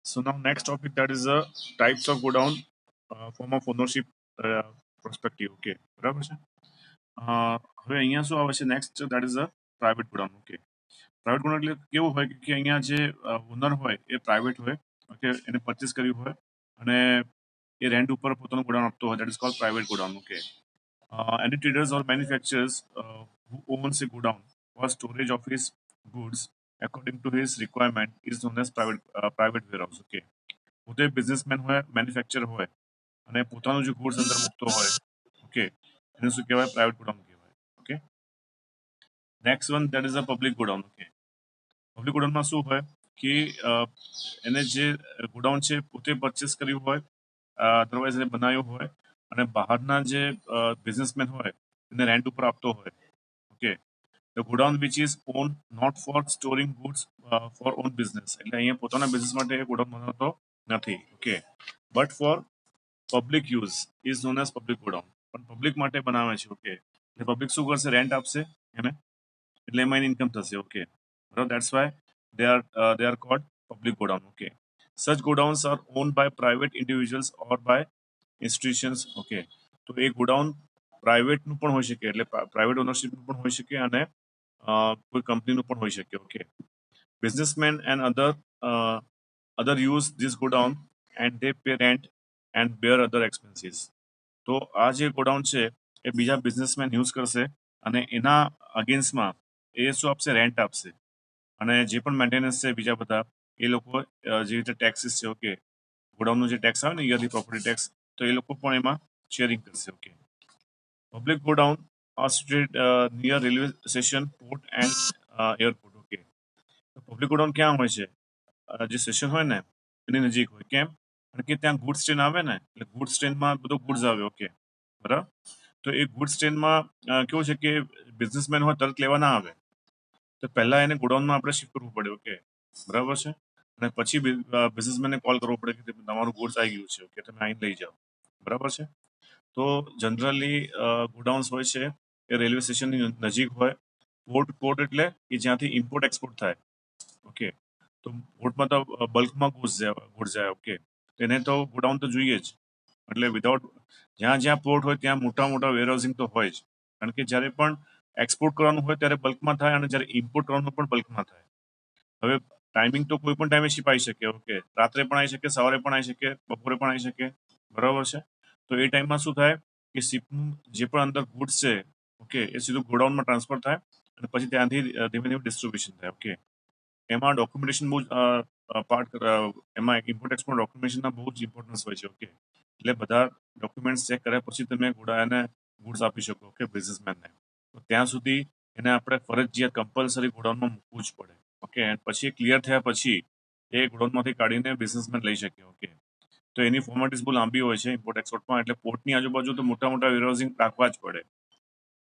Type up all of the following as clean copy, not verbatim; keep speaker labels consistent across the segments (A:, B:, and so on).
A: So now next topic, that is the types of godown, form of ownership perspective. Okay, બરાબર છે. હવે અહીંયા શું આવે છે next, that is a private godown. Okay, private godown એટલે કેવું હોય કે અહીંયા જે ઓનર હોય એ પ્રાઇવેટ હોય. ઓકે, એને પરચેસ કર્યું હોય અને એ રેન્ટ ઉપર પોતાનું ગોડાઉન આપતો હોય, that is cold private godown. Okay, any traders or manufacturers who owns a godown for storage of his goods according to his requirement is known as private warehouse. Okay, પોતે businessman હોય, manufacture હોય અને પોતાનું જે goods અંદર મૂકતો હોય, okay, એને શું કહેવાય? પ્રાઇવેટ ગોડાઉન કહેવાય. Okay, next one, that is a public godown. Okay, public ગોડાઉનમાં શું હોય કે એને જે ગોડાઉન છે પોતે પરચેસ કર્યું હોય, અધરવાઇઝ એને બનાવ્યું હોય અને બહારના જે બિઝનેસમેન હોય એને રેન્ટ ઉપર આપતો હોય. Okay, the godown which is owned not for storing goods for own business, એટલે અહીંયા પોતાના બિઝનેસ માટે ગોડાઉન બનાવતો નથી. Okay, but four public use is known as public godown, પણ પબ્લિક માટે બનાવે છે. ઓકે, એટલે પબ્લિક શું કરશે? રેન્ટ આપશે એને, એટલે એમાં એની ઇન્કમ થશે. ઓકે, બરાબર, that's why they are called public godown. Okay, such godowns are owned by private individuals or by institutions. Okay, તો એ ગોડાઉન પ્રાઇવેટનું પણ હોઈ શકે, એટલે પ્રાઇવેટ ઓનરશિપનું પણ હોઈ શકે અને કોઈ કંપનીનું પણ હોઈ શકે. Okay, businessman and other use this godown and they pay rent and bear other expenses. તો આ જે ગોડાઉન છે એ બીજા બિઝનેસમેન યુઝ કરશે અને એના અગેન્સ્ટમાં એ શું આપશે? રેન્ટ આપશે. અને જે પણ મેન્ટેનન્સ છે બીજા બધા એ લોકો જે રીતે ટેક્સીસ છે, ઓકે, ગોડાઉનનો જે ટેક્સ આવે ને, યરલી પ્રોપર્ટી ટેક્સ, તો એ લોકો પણ એમાં શેરિંગ કરશે. Okay, public godown are situated near railway station, port and airport. Okay, public godown ક્યાં હોય છે? જે સ્ટેશન હોય ને એની નજીક હોય. કેમ? કારણ કે ત્યાં ગુડ્સ ટ્રેન આવે ને, એટલે ગુડ્સ ટ્રેનમાં બધો ગુડ્સ આવે. ઓકે, બરાબર, તો એ ગુડ્સ ટ્રેનમાં કેવું છે કે બિઝનેસમેન હોય તરત લેવા ના આવે, તો પહેલા એને ગોડાઉનમાં આપણે શિફ્ટ કરવું પડે. ઓકે, બરાબર છે, અને પછી બિઝનેસમેનને કોલ કરવો પડે કે તમારું ગુડ્સ આવી ગયું છે. ઓકે, તમે આવીને લઈ જાઓ. બરાબર છે. તો જનરલી ગોડાઉન્સ હોય છે એ રેલવે સ્ટેશનની નજીક હોય. પોર્ટ એટલે કે જ્યાંથી ઇમ્પોર્ટ એક્સપોર્ટ થાય. ઓકે, તો પોર્ટમાં તો બલ્કમાં ગુડ્સ જાય. ઓકે, એને તો ગોડાઉન તો જોઈએ જ, એટલે વિધાઉટ જ્યાં જ્યાં પોર્ટ હોય ત્યાં મોટા મોટા વેરહાઉસિંગ તો હોય જ, કારણ કે જ્યારે પણ એક્સપોર્ટ કરવાનું હોય ત્યારે બલ્કમાં થાય અને જ્યારે ઇમ્પોર્ટ કરવાનું પણ બલ્કમાં થાય. હવે ટાઈમિંગ તો કોઈ પણ ટાઈમે શિપ આવી શકે. ઓકે, રાત્રે પણ આવી શકે, સવારે પણ આવી શકે, બપોરે પણ આવી શકે. બરાબર છે. તો એ ટાઈમમાં શું થાય કે શિપનું જે પણ અંદર ગુડ્સ છે, ઓકે, એ સીધું ગોડાઉનમાં ટ્રાન્સફર થાય અને પછી ત્યાંથી ધીમે ધીમે ડિસ્ટ્રીબ્યુશન થાય. ઓકે, એમાં ડોક્યુમેન્ટેશન બહુ પાર્ટ, એમાં ઇમ્પોર્ટ એક્સપોર્ટ ડોક્યુમેન્ટેશનના બહુ જ ઇમ્પોર્ટન્સ હોય છે. ઓકે, એટલે બધા ડોક્યુમેન્ટ્સ ચેક કર્યા પછી તમે એને ગુડ્સ આપી શકો. ઓકે, બિઝનેસમેનને. તો ત્યાં સુધી એને આપણે ફરજિયાત કમ્પલસરી ગોડાઉનમાં મૂકવું જ પડે. ઓકે, એન્ડ પછી ક્લિયર થયા પછી એ ગોડાઉનમાંથી કાઢીને બિઝનેસમેન લઈ શકે. ઓકે, તો એની ફોર્માલિટીઝ બહુ લાંબી હોય છે ઇમ્પોર્ટ એક્સપોર્ટમાં, એટલે પોર્ટની આજુબાજુ તો મોટા મોટા વેરહાઉસિંગ રાખવા જ પડે.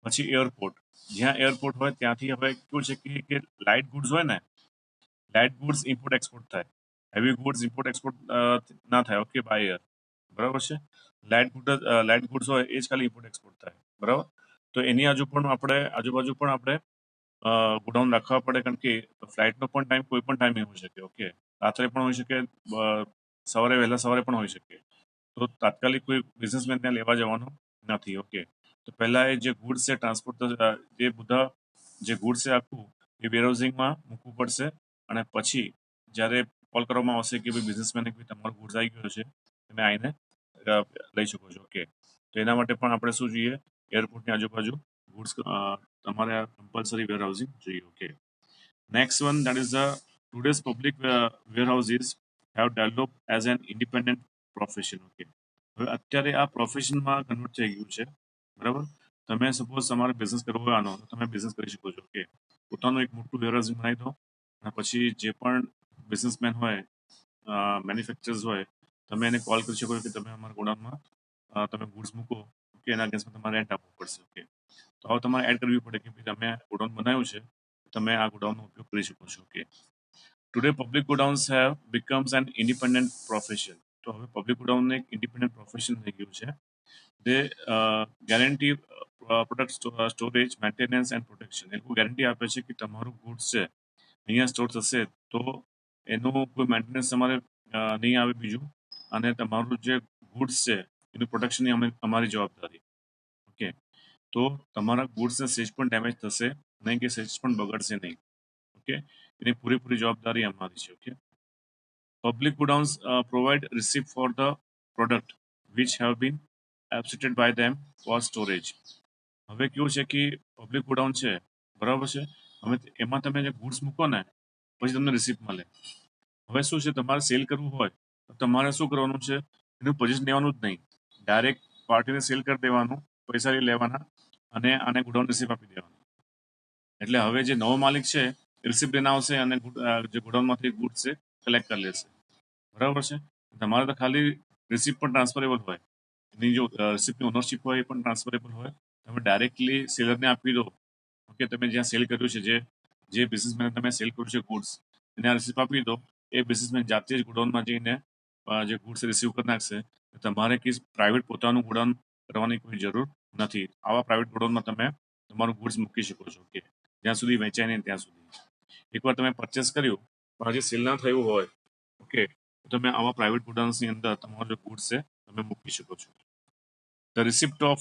A: પછી એરપોર્ટ, જ્યાં એરપોર્ટ હોય ત્યાંથી હવે કેવું છે કે લાઇટ ગુડ્સ હોય ને, લાઇટ ગુડ્સ ઇમ્પોર્ટ એક્સપોર્ટ થાય, હેવી ગુડ્સ ઇમ્પોર્ટ એક્સપોર્ટ ના થાય. Okay, by air. બરાબર છે. લાઇટ ગુડ્સ હોય એ જ ખાલી ઇમ્પોર્ટ એક્સપોર્ટ થાય. બરાબર, તો એની આજુબાજુ પણ આપણે ગોડાઉન રાખવા પડે, કારણ કે ફ્લાઇટનો પણ ટાઈમ કોઈ પણ ટાઈમે હોઈ શકે. ઓકે, રાત્રે પણ હોઈ શકે, વહેલા સવારે પણ હોઈ શકે. તો તાત્કાલિક કોઈ બિઝનેસમેન ત્યાં લેવા જવાનો નથી. ઓકે, તો પહેલા એ જે ગુડ્સ છે ટ્રાન્સપોર્ટ, એ બધા જે ગુડ્સ છે આખું એ વેરહાઉસિંગમાં મૂકવું પડશે અને પછી જ્યારે કોલ કરવામાં આવશે કે ભાઈ બિઝનેસમેને કે તમારો ગુડ્સ આવી ગયો છે, તમે આવીને લઈ શકો છો. ઓકે, તો એના માટે પણ આપણે શું જોઈએ? એરપોર્ટની આજુબાજુ ગુડ્સ તમારે કમ્પલસરી વેરહાઉસિંગ જોઈએ. Okay, next one, that is today's public warehouses have developed as an independent profession. Okay, હવે અત્યારે આ પ્રોફેશનમાં કન્વર્ટ થઈ ગયું છે. બરાબર, તમે સપોઝ તમારે બિઝનેસ કરવો હોય આનો, તો તમે બિઝનેસ કરી શકો છો. ઓકે, પોતાનું એક મોટું વેરહાઉસિંગ બનાવી દો અને પછી જે પણ બિઝનેસમેન હોય, મેન્યુફેક્ચર્સ હોય, તમે એને કોલ કરી શકો કે તમે અમારા ગોડાઉનમાં તમે ગુડ્સ મૂકો. ઓકે, એના અગેન્સ્ટમાં તમારે રેન્ટ આપવું પડશે. ઓકે, તો હવે તમારે એડ કરવી પડે કે ભાઈ તમે ગોડાઉન બનાવ્યું છે, તમે આ ગોડાઉનનો ઉપયોગ કરી શકો છો. Okay, today public godowns have becomes an independent profession. તો હવે પબ્લિક ગોડાઉન એક ઇન્ડિપેન્ડન્ટ પ્રોફેશન થઈ ગયું છે. They guarantee product storage, maintenance and protection. એ લોકો ગેરંટી આપે છે કે તમારું ગુડ્સ છે અહીંયા સ્ટોર થશે તો એનું કોઈ મેન્ટેનન્સ તમારે નહીં આવે બીજું, અને તમારું જે ગુડ્સ છે એનું પ્રોટેક્શનની અમારી જવાબદારી. ઓકે, તો તમારા ગુડ્સને સેજ પણ ડેમેજ થશે નહીં કે સેજ પણ બગડશે નહીં. ઓકે, એની પૂરેપૂરી જવાબદારી અમારી છે. Okay, public godowns provide receipt for the product which have been abstracted by them for storage. હવે કેવું છે કે પબ્લિક ગોડાઉન છે, બરાબર છે, હવે એમાં તમે જે ગુડ્સ મૂકો ને પછી તમને રિસિપ્ટ મળે. હવે શું છે, તમારે સેલ કરવું હોય તો તમારે શું કરવાનું છે, એનું પોઝિશન લેવાનું જ નહીં, ડાયરેક્ટ પાર્ટીને સેલ કરી દેવાનું, પૈસા લેવાના અને આને ગોડાઉન રિસિપ્ટ આપી દેવાનું. એટલે હવે જે નવો માલિક છે રિસિપ્ટ લઈને આવશે અને જે ગોડાઉનમાંથી ગુડ્સ છે કલેક્ટ કરી લેશે. બરાબર છે, તમારે તો ખાલી રિસિપ્ટ પણ ટ્રાન્સફરેબલ હોય, એની જો રિસિપ્ટની ઓનરશિપ હોય એ પણ ટ્રાન્સફરેબલ હોય. તમે ડાયરેક્ટલી સેલરને આપી દો. ઓકે, તમે જ્યાં સેલ કર્યું છે, જે બિઝનેસમેન તમે સેલ કર્યું છે ગુડ્સ, એને આ રિસિપ્ટ આપી દો. એ બિઝનેસમેન જાતે જ ગોડાઉનમાં જઈને જે ગુડ્સ રિસીવ કરી નાખશે. તમારે કે પ્રાઇવેટ પોતાનું ગોડાઉન કરવાની કોઈ જરૂર નથી. આવા પ્રાઇવેટ ગોડાઉનમાં તમે તમારું ગુડ્સ મૂકી શકો છો. ઓકે, જ્યાં સુધી વેચાય નહીં ત્યાં સુધી. એકવાર તમે પરચેસ કર્યું પણ હજી સેલ ના થયું હોય, ઓકે, તો તમે આવા પ્રાઇવેટ ગોડાઉન્સની અંદર તમારો જે ગુડ્સ છે તમે મૂકી શકો છો. The receipt of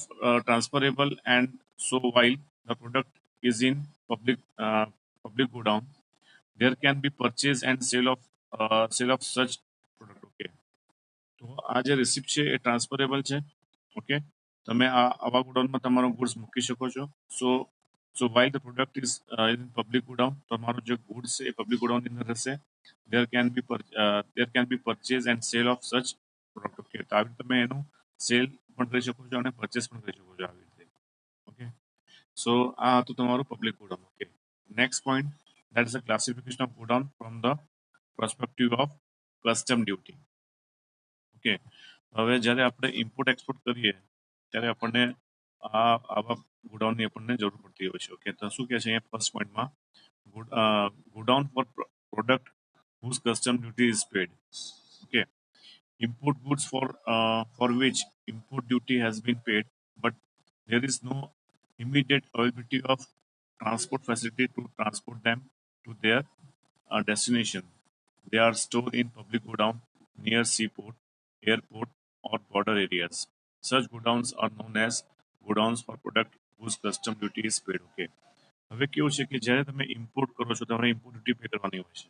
A: transferable, and so while the product is in public godown, there can be purchase and sale of such product. Okay, તો આ જે રિસિપ્ટ છે એ ટ્રાન્સફરેબલ છે. ઓકે, તમે આવા ગોડાઉનમાં તમારો ગુડ્સ મૂકી શકો છો. So while the product is in public godown, તમારો જે ગુડ્સ છે એ પબ્લિક ગોડાઉનની અંદર રહેશે. There can be purchase and sale of such product. Okay, તો આવી રીતે તમે એનું સેલ પણ કરી શકો છો અને પરચેસ પણ કરી શકો છો આવી રીતે. ઓકે, સો આ હતું તમારું public godown. Okay, next point, that is a classification of godown from the perspective of custom duty. Okay, હવે જ્યારે આપણે ઇમ્પોર્ટ એક્સપોર્ટ કરીએ ત્યારે આપણને આવા ગોડાઉનની આપણને જરૂર પડતી હોય છે. ઓકે, તો શું કહે છે અહીંયા ફર્સ્ટ પોઈન્ટમાં, godown for product whose custom duty is paid. Okay, import goods for which import duty has been paid, but there is no immediate availability of transport facility to transport them to their destination. They are stored in public godown near seaport, airport, or border areas. Such godowns are known as godowns for product whose custom duty is paid. Okay, હવે કેવું છે કે જ્યારે તમે import કરો છો તમારે import duty pay કરવાની હોય છે.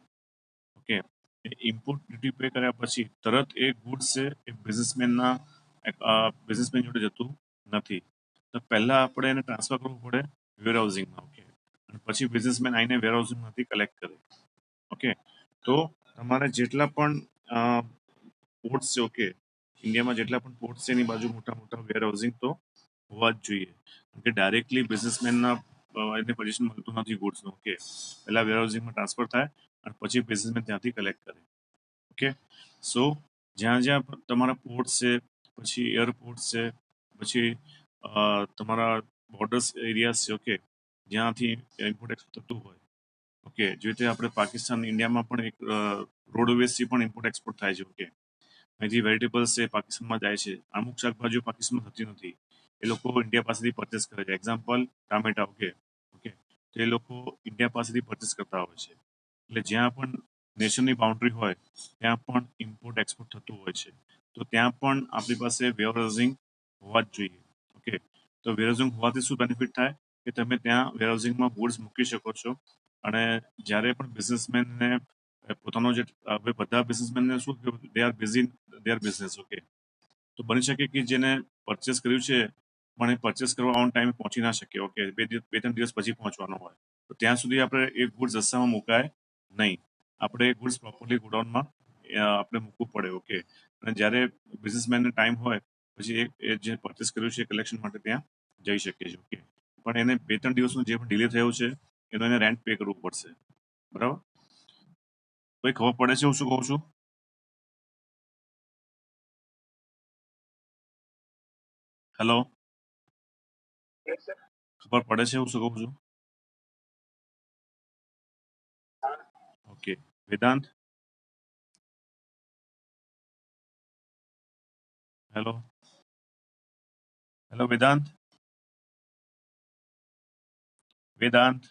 A: ઓકે, ઇમ્પોર્ટ ડ્યુટી પે કર્યા પછી તરત એ ગુડ્સ છે એ બિઝનેસમેન જોડે જતું નથી. તો પહેલાં આપણે એને ટ્રાન્સફર કરવું પડે વેરહાઉસિંગમાં. ઓકે, અને પછી બિઝનેસમેન આવીને વેરહાઉસિંગમાંથી કલેક્ટ કરે. ઓકે, તો તમારે જેટલા પણ પોર્ટ્સ છે, ઓકે, ઇન્ડિયામાં જેટલા પણ પોર્ટ્સ છે એની બાજુ મોટા મોટા વેરહાઉસિંગ તો હોવા જ જોઈએ. કે ડાયરેક્ટલી બિઝનેસમેનના એને પોઝિશન મળતું નથી ગુડ્સનું. ઓકે, પહેલાં વેરહાઉસિંગમાં ટ્રાન્સફર થાય અને પછી બિઝનેસમેન ત્યાંથી કલેક્ટ કરે. ઓકે, સો જ્યાં જ્યાં તમારા પોર્ટ્સ છે, પછી એરપોર્ટ્સ છે, પછી તમારા બોર્ડર્સ એરિયાઝ છે, ઓકે, જ્યાંથી ઇમ્પોર્ટ એક્સપોર્ટ થતું હોય. ઓકે, જે રીતે આપણે પાકિસ્તાન ઇન્ડિયામાં પણ એક રોડવેઝથી પણ ઇમ્પોર્ટ એક્સપોર્ટ થાય છે. ઓકે, અહીંથી વેજીટેબલ્સ છે પાકિસ્તાનમાં જાય છે, અમુક શાકભાજીઓ પાકિસ્તાનમાં થતી નથી, એ લોકો ઇન્ડિયા પાસેથી પરચેસ કરે છે. એક્ઝામ્પલ ટામેટા. ઓકે, ઓકે, તો એ લોકો ઇન્ડિયા પાસેથી પરચેસ કરતા હોય છે. એટલે જ્યાં પણ નેશનની બાઉન્ડ્રી હોય ત્યાં પણ ઇમ્પોર્ટ એક્સપોર્ટ થતું હોય છે. તો ત્યાં પણ આપણી પાસે વેરહાઉસિંગ હોવા જ જોઈએ. ઓકે, તો વેરહાઉસિંગ હોવાથી શું બેનિફિટ થાય કે તમે ત્યાં વેરહાઉસિંગમાં ગુડ્સ મૂકી શકો છો. અને જ્યારે પણ બિઝનેસમેનને પોતાનો જે હવે બધા બિઝનેસમેનને શું they are busy there business. Okay, તો બની શકે કે જેને પરચેસ કર્યું છે પણ એ પરચેસ કરવા ઓન ટાઈમે પહોંચી ના શકે. ઓકે, બે ત્રણ દિવસ પછી પહોંચવાનો હોય, તો ત્યાં સુધી આપણે એ ગુડ્સ રસ્તામાં મુકાય નહીં. આપણે એ ગુડ્સ પ્રોપરલી ગોડાઉનમાં આપણે મૂકવું પડે. ઓકે, અને જ્યારે બિઝનેસમેનને ટાઈમ હોય પછી એ જે પરચેસ કર્યું છે કલેક્શન માટે ત્યાં જઈ શકે છે. ઓકે, પણ એને બે ત્રણ દિવસનું જે પણ ડિલે થયું છે એનો એને રેન્ટ પે કરવું પડશે. બરાબર, કોઈ ખબર પડે છે હું શું કહું છું? હેલો, ખબર પડે છે હું શું કહું છું? Okay, Vedant, hello, hello Vedant, Vedant,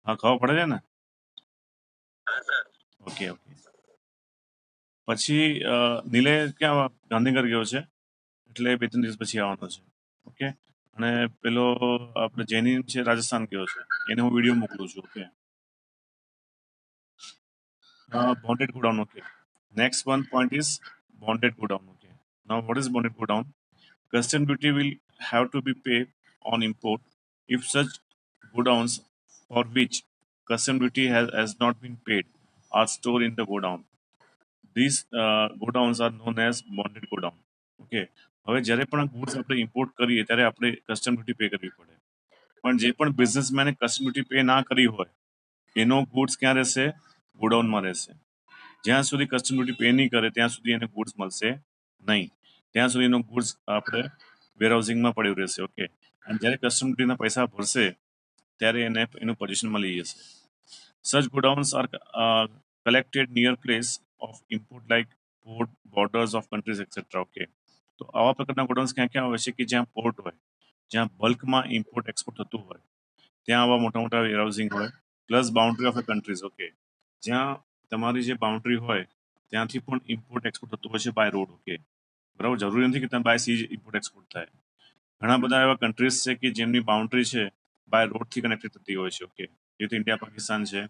A: હા ખબર પડે છે ને? Okay okay. પછી નિલય ક્યાં ગાંધીનગર ગયો છે, એટલે 2-3 દિવસ પછી આવવાનો છે. ઓકે. અને પેલો આપણે જેની છે રાજસ્થાન ગયો છે, એને હું વિડીયો મોકલું છું. Okay. Bonded godown. Okay. Next one point is bonded godown. Okay. Now, what is bonded godown? Custom duty will have to be paid on import if such godowns for which custom duty has not been paid are stored in the godown. These godowns are known as bonded godown. Okay. હવે જ્યારે પણ goods આપણે import કરીએ ત્યારે આપણે custom duty pay કરવી પડે, પણ જે પણ બિઝનેસમેને કસ્ટમ ડ્યુટી પે ના કરી હોય એનો ગુડ્સ ક્યાં રહેશે? ગોડાઉનમાં રહેશે. જ્યાં સુધી કસ્ટમ ડ્યુટી પે નહીં કરે ત્યાં સુધી એને ગુડ્સ મળશે નહીં. ત્યાં સુધી એનો ગુડ્સ આપણે વેરહાઉસિંગમાં પડ્યું રહેશે. ઓકે. અને જ્યારે કસ્ટમ ડ્યુટીના પૈસા ભરશે ત્યારે એને એનું પોઝિશન મળી જશે. Such godowns are collected near place of import like port, borders of countries etcetera. Okay. તો આવા પ્રકારના ગોડાઉન્સ ક્યાં ક્યાં હોય છે કે જ્યાં પોર્ટ હોય, જ્યાં બલ્કમાં ઇમ્પોર્ટ એક્સપોર્ટ થતું હોય ત્યાં આવા મોટા મોટા વેરહાઉસિંગ હોય. Plus boundary of a countries. Okay. જ્યાં તમારી જે બાઉન્ડ્રી હોય ત્યાંથી પણ ઇમ્પોર્ટ એક્સપોર્ટ થતું હોય છે બાય રોડ. ઓકે. બરાબર. જરૂરી નથી કે તમે બાય સી ઇમ્પોર્ટ એક્સપોર્ટ થાય. ઘણા બધા એવા કન્ટ્રીઝ છે કે જેમની બાઉન્ડ્રી છે બાય રોડથી કનેક્ટેડ થતી હોય છે. ઓકે. જે તો ઇન્ડિયા પાકિસ્તાન છે,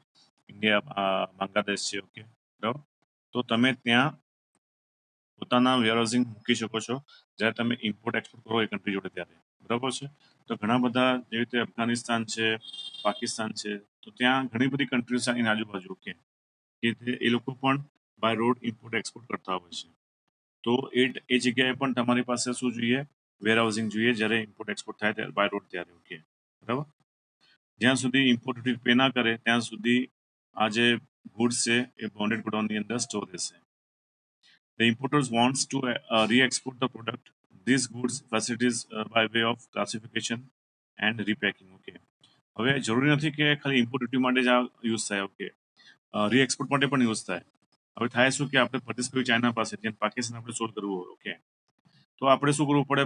A: ઇન્ડિયા બાંગ્લાદેશ છે. ઓકે. બરાબર. તો તમે ત્યાં પોતાના વેરહાઉસિંગ મૂકી શકો છો જ્યારે તમે ઇમ્પોર્ટ એક્સપોર્ટ કરો એ કન્ટ્રી જોડે ત્યારે. બરાબર છે. તો ઘણા બધા જેવી રીતે અફઘાનિસ્તાન છે, પાકિસ્તાન છે, તો ત્યાં ઘણી બધી કન્ટ્રીઝ છે એની આજુબાજુ. ઓકે. કે એ લોકો પણ બાય રોડ ઇમ્પોર્ટ એક્સપોર્ટ કરતા હોય છે. તો એ જગ્યાએ પણ તમારી પાસે શું જોઈએ? વેરહાઉસિંગ જોઈએ જ્યારે ઇમ્પોર્ટ એક્સપોર્ટ થાય ત્યારે બાય રોડ ત્યારે. ઓકે. બરાબર. જ્યાં સુધી ઇમ્પોર્ટ ડ્યુટી પે ના કરે ત્યાં સુધી આ જે ગુડ્સ છે એ બોન્ડેડ ગોડાઉનની અંદર સ્ટોર રહેશે. The importers wants to re-export the product. These goods facilities by way of classification and repacking. Okay. હવે જરૂરી નથી કે ખાલી ઇમ્પોર્ટ ડ્યુટી માટે જ આ યુઝ થાય. ઓકે. રીએક્સપોર્ટ માટે પણ યુઝ થાય. હવે થાય શું કે આપણે પરચેસ કર્યું ચાઇના પાસેથી અને પાકિસ્તાન આપણે સોલ્વ કરવું હોય. ઓકે. તો આપણે શું કરવું પડે?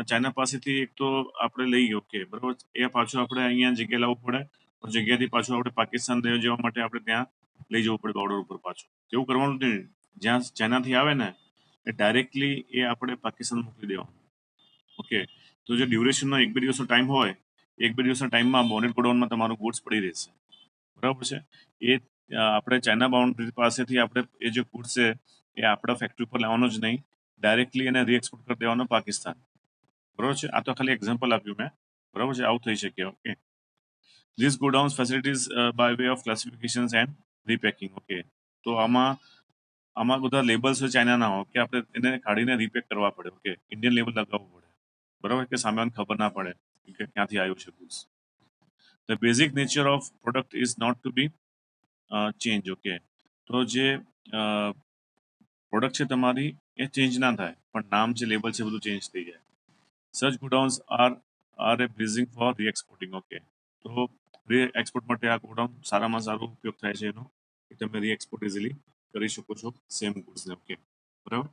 A: ચાઇના પાસેથી એક તો આપણે લઈ ગયો. ઓકે. બરાબર. એ પાછું આપણે અહીંયા જગ્યાએ લાવવું પડે. જગ્યાથી પાછું આપણે પાકિસ્તાન લઈ જવા માટે આપણે ત્યાં લઈ જવું પડે બોર્ડર ઉપર પાછું. એવું કરવાનું નહીં. જ્યાં ચાઇનાથી આવે ને એ ડાયરેક્ટલી એ આપણે પાકિસ્તાન મોકલી દેવાનું. ઓકે. તો જે ડ્યુરેશનનો 1-2 દિવસનો ટાઈમ હોય, 1-2 દિવસના ટાઈમમાં બોન્ડેડ ગોડાઉનમાં તમારું ગુડ્સ પડી રહેશે. બરાબર છે. એ આપણે ચાઇના બાઉન્ડ્રી પાસેથી આપણે એ જે ગુડ્સ છે એ આપણા ફેક્ટરી પર લાવવાનો જ નહીં, ડાયરેક્ટલી એને રીએક્સપોર્ટ કરી દેવાનો પાકિસ્તાન. બરાબર છે. આ તો ખાલી એક્ઝામ્પલ આપ્યું મેં. બરાબર છે. આવું થઈ શકે. Okay. This godowns facilities by way of classifications and repacking. Okay. તો આમાં બધા લેબલ્સ હોય ચાઇનાના હોય કે આપણે એને કાઢીને રીપેક કરવા પડે. ઓકે. ઇન્ડિયન લેબલ લગાવવું પડે. બરાબર. કે સામેવાળાને ખબર ના પડે કે ક્યાંથી આવ્યું છે goods. The basic nature of product is not to be change. Okay. તો જે પ્રોડક્ટ છે તમારી એ ચેન્જ ના થાય, પણ નામ છે, લેબલ છે, બધું ચેન્જ થઈ જાય. સચ ગોડાઉન્સ આર એ બ્રિઝિંગ ફોર રીએક્સપોર્ટિંગ. ઓકે. તો રીએક્સપોર્ટ માટે આ ગોડાઉન સારામાં સારો ઉપયોગ થાય છે એનો, કે તમે રીએક્સપોર્ટ ઇઝીલી કરી શકો છો સેમ ગુડ્સને. ઓકે. બરાબર.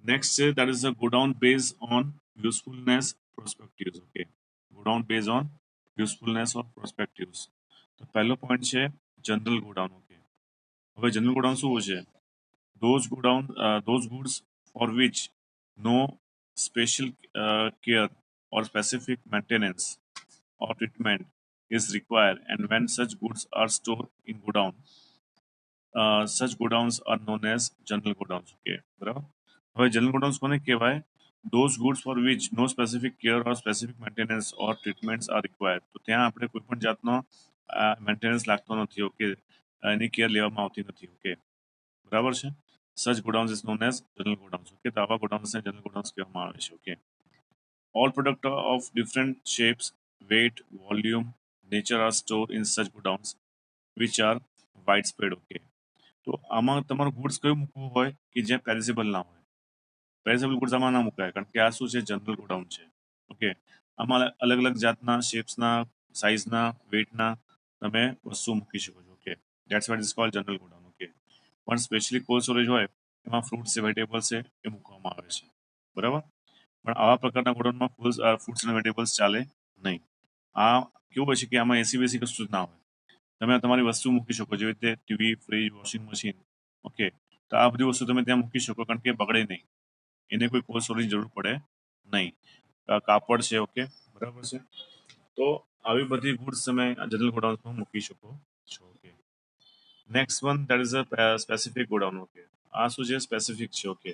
A: નેક્સ્ટ છે that is a godown base on usefulness prospectives. Okay. Godown base on usefulness of prospectives. તો પહેલો પોઈન્ટ છે જનરલ ગોડાઉન. ઓકે. હવે જનરલ ગોડાઉન શું છે? those goods for which no special care or specific maintenance or treatment is required, and when such goods are stored in godown, such godowns are known as general godowns. Okay. બરાબર. હવે general ગોડાઉન્સ કોને કહેવાય? those goods for which no specific care or specific maintenance or treatments are required. તો ત્યાં આપણે કોઈ પણ જાતનો મેન્ટેનન્સ લાગતો નથી. ઓકે. એની કેર લેવામાં આવતી નથી. ઓકે. બરાબર છે. Such godowns is known as general godowns. Okay. તો આવા ગોડાઉન્સને જનરલ ગોડાઉન્સ કહેવામાં આવે છે. Okay. All product of different shapes, weight, volume, nature are store in such godowns which are wide spread. Okay. તો આમાં તમારું ગુડ્સ કયું મૂકવું હોય કે જ્યાં પેરિસેબલ ના હોય? પેરિસેબલ ગુડ્સ આમાં ના મુકાય, કારણ કે આ શું છે? જનરલ ગોડાઉન છે. ઓકે. આમાં અલગ અલગ જાતના શેપ્સના, સાઇઝના, વેટના તમે વસ્તુ મૂકી શકો છો. Okay. That's white is called general godown. Okay. પણ સ્પેશિયલી કોલ્ડ સ્ટોરેજ હોય એમાં ફ્રૂટ્સ છે, વેજીટેબલ્સ છે, એ મૂકવામાં આવે છે. બરાબર. પણ આવા પ્રકારના ગોડાઉનમાં ફ્રૂટ્સ અને વેજીટેબલ્સ ચાલે નહીં. આ કેવું હોય છે કે આમાં એસી બેસી કશું જ ના હોય. તમે તમારી વસ્તુ મૂકી શકો, જેવી રીતે TV, fridge, washing machine. Okay, તો આ બધી વસ્તુ તમે ત્યાં મૂકી શકો, કારણ કે બગડે નહીં, એને કોઈ કોલ્ડ સ્ટોરેજની જરૂર પડે નહીં. કાપડ છે, ઓકે, બરાબર છે. તો આવી બધી ગુડ્સ તમે જનરલ ગોડાઉન્સમાં મૂકી શકો છો. Okay, next one that is a specific godown. Okay, આ શું છે? સ્પેસિફિક છે. ઓકે,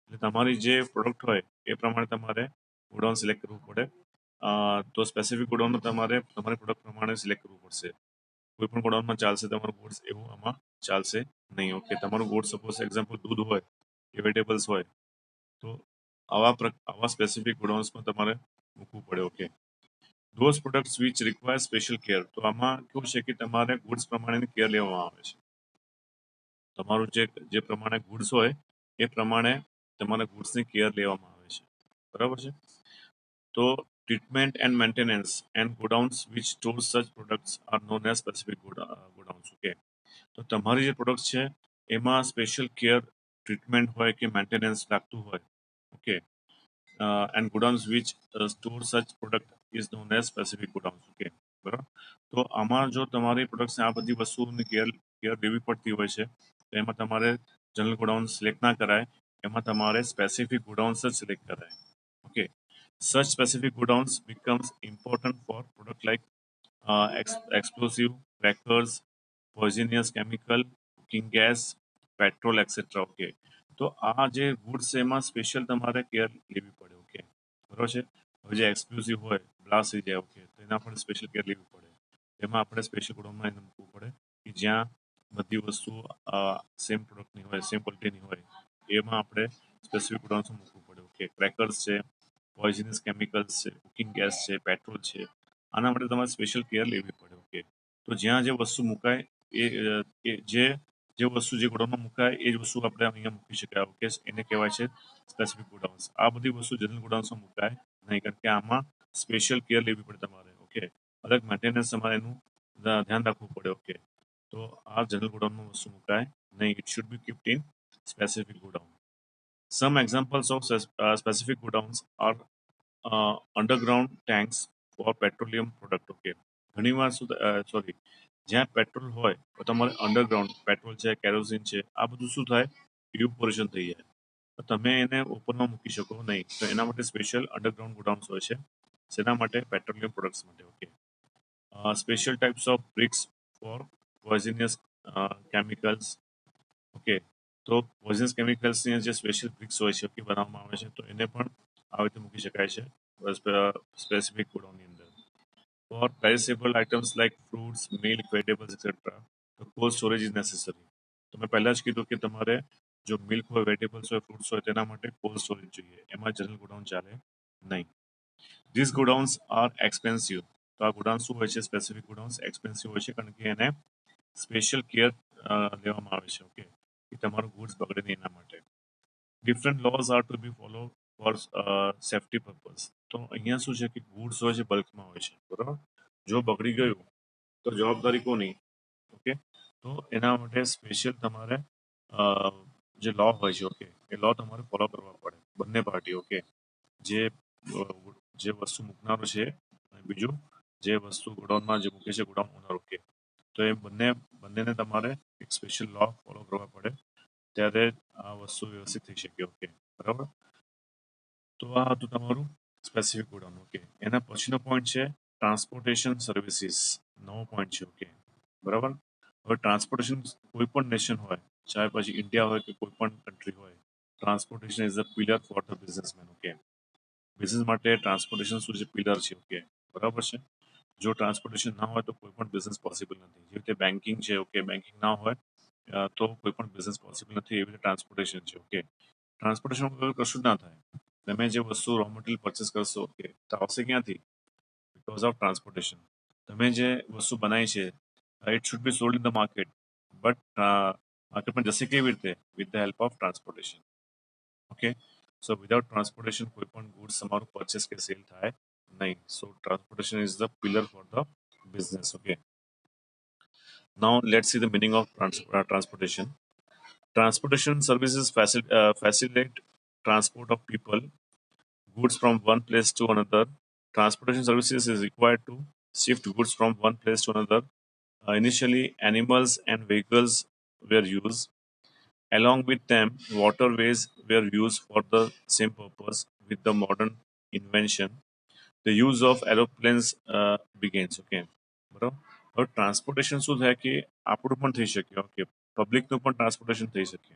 A: એટલે તમારી જે પ્રોડક્ટ હોય એ પ્રમાણે તમારે ગોડાઉન સિલેક્ટ કરવું પડે. તો સ્પેસિફિક ગોડાઉન તમારે તમારી પ્રોડક્ટ પ્રમાણે સિલેક્ટ કરવું પડશે. કોઈ પણ ગોડાઉનમાં ચાલશે તમારું ગુડ્સ, એવું આમાં ચાલશે નહીં. ઓકે, તમારું ગુડ્સ સપોઝ એક્ઝામ્પલ દૂધ હોય કે વેજીટેબલ્સ હોય, તો આવા સ્પેસિફિક ગોડાઉન્સમાં તમારે મૂકવું પડે. Okay, those products which require special care. તો આમાં કેવું છે કે તમારે ગુડ્સ પ્રમાણેની કેર લેવામાં આવે છે. તમારું જે પ્રમાણે ગુડ્સ હોય એ પ્રમાણે તમારા ગુડ્સની કેર લેવામાં આવે છે, બરાબર છે. તો treatment and maintenance and godowns which store such products are known as specific godowns. Okay, તો તમારી જે પ્રોડક્ટ છે એમાં સ્પેશિયલ કેર, ટ્રીટમેન્ટ હોય કે મેન્ટેનન્સ લાગતું હોય. Okay, and godowns which store such product is known as specific godowns. Okay, બરાબર. તો આમાં જો તમારી પ્રોડક્ટ્સને આ બધી વસ્તુઓની કેર લેવી પડતી હોય છે, તો એમાં તમારે જનરલ ગોડાઉન સિલેક્ટ ના કરાય, એમાં તમારે સ્પેસિફિક ગોડાઉન્સ જ સિલેક્ટ કરાય. Okay, such specific gowns becomes important for product like explosive, crackers, poisonous chemical, cooking gas, petrol, etc. Okay, તો આ જે ગુડ્સ છે એમાં સ્પેશિયલ તમારે કેર લેવી પડે. ઓકે, બરોબર છે. હવે જે એક્સક્લુઝિવ હોય, બ્લાસ્ટ થઈ જાય, ઓકે, તો એના પણ સ્પેશિયલ કેર લેવી પડે. એમાં આપણે સ્પેશિયલ ગોડાઉનમાં એને મૂકવું પડે કે જ્યાં બધી વસ્તુ સેમ પ્રોડક્ટની હોય, સેમ ક્વોલિટીની હોય, એમાં આપણે સ્પેસિફિક ગોડાઉન્સમાં મૂકવું પડે. ઓકે, ક્રેકર્સ છે, પોઈઝનસ કેમિકલ્સ છે, કુકિંગ ગેસ છે, પેટ્રોલ છે, આના માટે તમારે સ્પેશિયલ કેર લેવી પડે. ઓકે, તો જ્યાં જે વસ્તુ મુકાય એ જે વસ્તુ જે ગોડાઉનમાં મુકાય એ જ વસ્તુ આપણે અહીંયા મૂકી શકાય. ઓકે, એને કહેવાય છે સ્પેસિફિક ગોડાઉન્સ. આ બધી વસ્તુ જનરલ ગોડાઉન્સમાં મુકાય નહીં, કારણ કે આમાં સ્પેશિયલ કેર લેવી પડે તમારે. ઓકે, અલગ મેન્ટેનન્સ તમારે એનું ધ્યાન રાખવું પડે. ઓકે, તો આ જનરલ ગોડાઉનમાં વસ્તુ મુકાય નહીં. It should be kept in specific godown. Some examples of specific godowns are underground tanks for petroleum product. Okay, ઘણીવાર સોરી, જ્યાં પેટ્રોલ હોય તો તમારે અંડરગ્રાઉન્ડ પેટ્રોલ છે, કેરોસીન છે, આ બધું શું થાય, ઇવપોરેશન થઈ જાય, તો તમે એને ઓપનમાં મૂકી શકો નહીં. તો એના માટે સ્પેશિયલ અંડરગ્રાઉન્ડ ગોડાઉન્સ હોય છે. શેના માટે? પેટ્રોલિયમ પ્રોડક્ટ્સ માટે. Okay, special types of bricks for poisonous chemicals. Okay, તો પોઈઝનસ કેમિકલ્સની જે સ્પેશિયલ બ્રિક્સ હોય છે, બનાવવામાં આવે છે, તો એને પણ આવી રીતે મૂકી શકાય છે સ્પેસિફિક ગોડાઉનની અંદર. For perishable items like fruits, milk, vegetables etcetera, તો કોલ્ડ સ્ટોરેજ ઇઝ નેસેસરી. તો મેં પહેલાં જ કીધું કે તમારે જો મિલ્ક હોય, વેજીટેબલ્સ હોય, ફ્રૂટ્સ હોય, તેના માટે કોલ્ડ સ્ટોરેજ જોઈએ, એમાં જનરલ ગોડાઉન ચાલે નહીં. This godowns are expensive. તો આ ગોડાઉન શું હોય છે? સ્પેસિફિક ગોડાઉન્સ એક્સપેન્સિવ હોય છે, કારણ કે એને સ્પેશિયલ કેર લેવામાં આવે છે. ઓકે, કે તમારું ગુડ્સ બગડે નહીં એના માટે. ડિફરન્ટ લોઝ આર ટુ બી ફોલો ફોર સેફ્ટી પર્પઝ. તો અહીંયા શું છે કે ગુડ્સ હોય છે, બલ્કમાં હોય છે, બરાબર. જો બગડી ગયું તો જવાબદારી કોની? ઓકે, તો એના માટે સ્પેશિયલ તમારે જે લો હોય છે, ઓકે, એ લો તમારે ફોલો કરવા પડે, બંને પાર્ટી. ઓકે, જે જે વસ્તુ મૂકનારો છે અને બીજું જે વસ્તુ ગોડાઉનમાં જે મૂકે છે ગોડાઉન ઓનર. ઓકે, તો એ બંનેને તમારે એક સ્પેશિયલ લો ફોલો કરવા પડે, ત્યારે આ વસ્તુ વ્યવસ્થિત થઈ શકે. ઓકે, બરાબર. તો આ હતું તમારું સ્પેસિફિક ગોડાઉન. ઓકે, એના પછીનો પોઈન્ટ છે ટ્રાન્સપોર્ટેશન સર્વિસીસ. નવો પોઈન્ટ છે. ઓકે, બરાબર. હવે ટ્રાન્સપોર્ટેશન કોઈ પણ નેશન હોય, ચાહે પછી ઇન્ડિયા હોય કે કોઈ પણ કન્ટ્રી હોય, transportation is a pillar for the businessman. Okay, business માટે ટ્રાન્સપોર્ટેશન શું છે? પિલર છે. ઓકે, બરાબર છે. જો ટ્રાન્સપોર્ટેશન ના હોય તો કોઈ પણ બિઝનેસ પોસિબલ નથી. જેવી રીતે બેન્કિંગ છે, ઓકે, બેન્કિંગ ના હોય તો કોઈ પણ બિઝનેસ પોસિબલ નથી. એવી રીતે ટ્રાન્સપોર્ટેશન છે. ઓકે, ટ્રાન્સપોર્ટેશન વગર કશું જ ના થાય. તમે જે વસ્તુ રો મટીરિયલ પરચેસ કરશો, ઓકે, તો આવશે ક્યાંથી? Because of transportation. તમે જે વસ્તુ બનાવી છે, it should be sold in the market, but માર્કેટમાં જશે કેવી રીતે? With the help of transportation. Okay, so without transportation કોઈ પણ ગુડ્સ તમારું પરચેસ કે સેલ થાય નહીં. So transportation is the pillar for the business. Okay, now let's see the meaning of transportation. Transportation services facilitate transport of people, goods from one place to another. Transportation services is required to shift goods from one place to another Initially, animals and vehicles were used. Along with them, waterways were used for the same purpose. With the modern invention, the use of aeroplanes begins. Okay, બરાબર. હવે transportation શું થાય કે આપણું પણ થઈ શકે. Okay, પબ્લિકનું પણ ટ્રાન્સપોર્ટેશન થઈ શકે.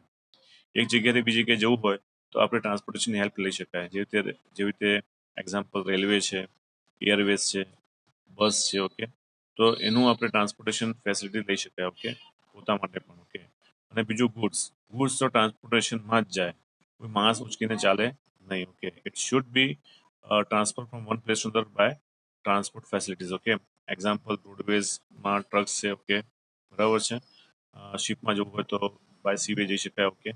A: એક જગ્યાએથી બીજી જગ્યાએ જવું હોય તો આપણે ટ્રાન્સપોર્ટેશનની હેલ્પ લઈ શકાય. જેવી રીતે એક્ઝામ્પલ રેલવે છે, એરવેઝ છે, બસ છે. ઓકે, તો એનું આપણે ટ્રાન્સપોર્ટેશન ફેસિલિટી લઈ શકાય. ઓકે, પોતા માટે પણ. ઓકે, અને બીજું ગુડ્સ તો ટ્રાન્સપોર્ટેશનમાં જ જાય, કોઈ માણસ ઉચકીને ચાલે નહીં. Okay, it should be transfer from one place to other by transport facilities. Okay, example રોડવેઝમાં ટ્રક્સ છે. ઓકે, બરાબર છે. શિપમાં જવું હોય તો બાય સીવે જઈ શકાય. ઓકે,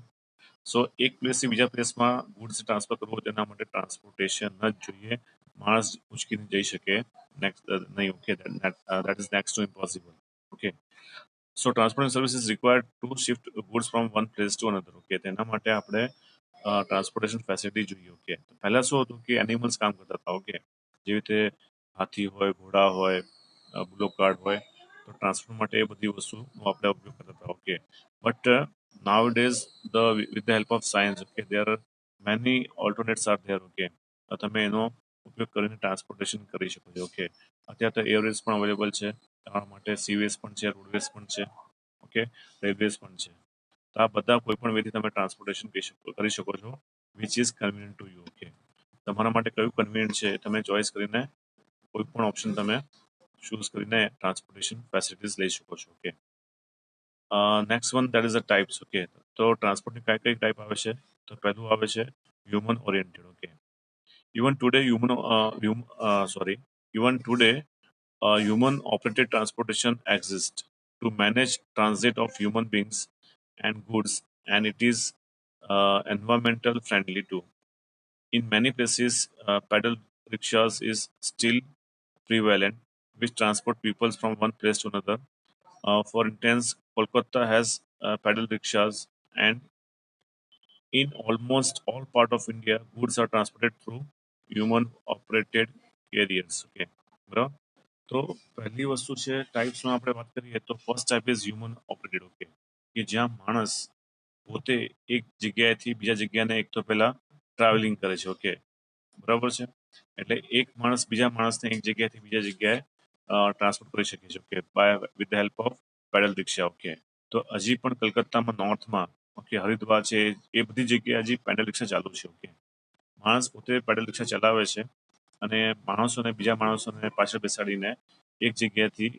A: સો એક પ્લેસથી બીજા પ્લેસમાં ગુડ્સ ટ્રાન્સફર કરવું હોય તેના માટે ટ્રાન્સપોર્ટેશન જ જોઈએ. માણસ ઉચકીને જઈ શકે નેક્સ્ટ નહીં. Okay, that is next to impossible. Okay, so transportation service is required to shift goods from one place to another. Okay, તેના માટે આપણે ટ્રાન્સપોર્ટેશન ફેસિલિટી જોઈએ. ઓકે, પહેલા શું હતું કે એનિમલ્સ કામ કરતા હતા. ઓકે, જેવી રીતે હાથી હોય, ઘોડા હોય, બુલો કાર્ડ હોય, તો ટ્રાન્સપોર્ટ માટે એ બધી વસ્તુનો આપણે ઉપયોગ કરતા હતા. Okay, but nowadays with the help of science, okay, there are many alternates are there. Okay, તો તમે એનો ઉપયોગ કરીને ટ્રાન્સપોર્ટેશન કરી શકો છો. ઓકે, અત્યારે તો એરવેઝ પણ અવેલેબલ છે તમારા માટે, સીવેઝ પણ છે, રોડવેઝ પણ છે. ઓકે, રેલવેઝ પણ છે. તો આ બધા કોઈ પણ વેથી તમે ટ્રાન્સપોર્ટેશન કરી શકો છો, which is convenient to you. Okay, તમારા માટે કયું કન્વિનિયન્ટ છે તમે ચોઇસ કરીને કોઈ પણ ઓપ્શન તમે ચૂઝ કરીને ટ્રાન્સપોર્ટેશન ફેસિલિટીઝ લઈ શકો છો. Okay, next one that is the types. Okay, તો ટ્રાન્સપોર્ટની કઈ કઈ ટાઈપ આવે છે? તો પહેલું આવે છે human oriented. Okay, even today even today human operated transportation exists to manage transit of human beings and goods, and it is environmental friendly too. In many places, pedal rickshaws is still prevalent, which transport people from one place to another. For instance, Kolkata has pedal rickshaws, and in almost all part of India, goods are transported through human-operated carriers. Okay, બરાબર. તો પહેલી વસ્તુ છે ટાઈપ્સમાં આપણે વાત કરીએ તો first type is human operated. Okay, કે જ્યાં માણસ પોતે એક જગ્યાએથી બીજા જગ્યાને એક તો પહેલા ટ્રાવેલિંગ કરે છે. ઓકે, બરાબર છે. એટલે એક માણસ બીજા માણસને એક જગ્યાએથી બીજા જગ્યાએ ટ્રાન્સપોર્ટ કરી શકે છે. Okay, by with the help of pedal rickshaw. Okay, તો હજી પણ કલકત્તામાં નોર્થમાં, ઓકે, હરિદ્વાર છે, એ બધી જગ્યાએ હજી પેડલ રિક્ષા ચાલુ છે. ઓકે, માણસ પોતે પેડલ રિક્ષા ચલાવે છે અને માણસોને બીજા માણસોને પાછળ બેસાડીને એક જગ્યાએથી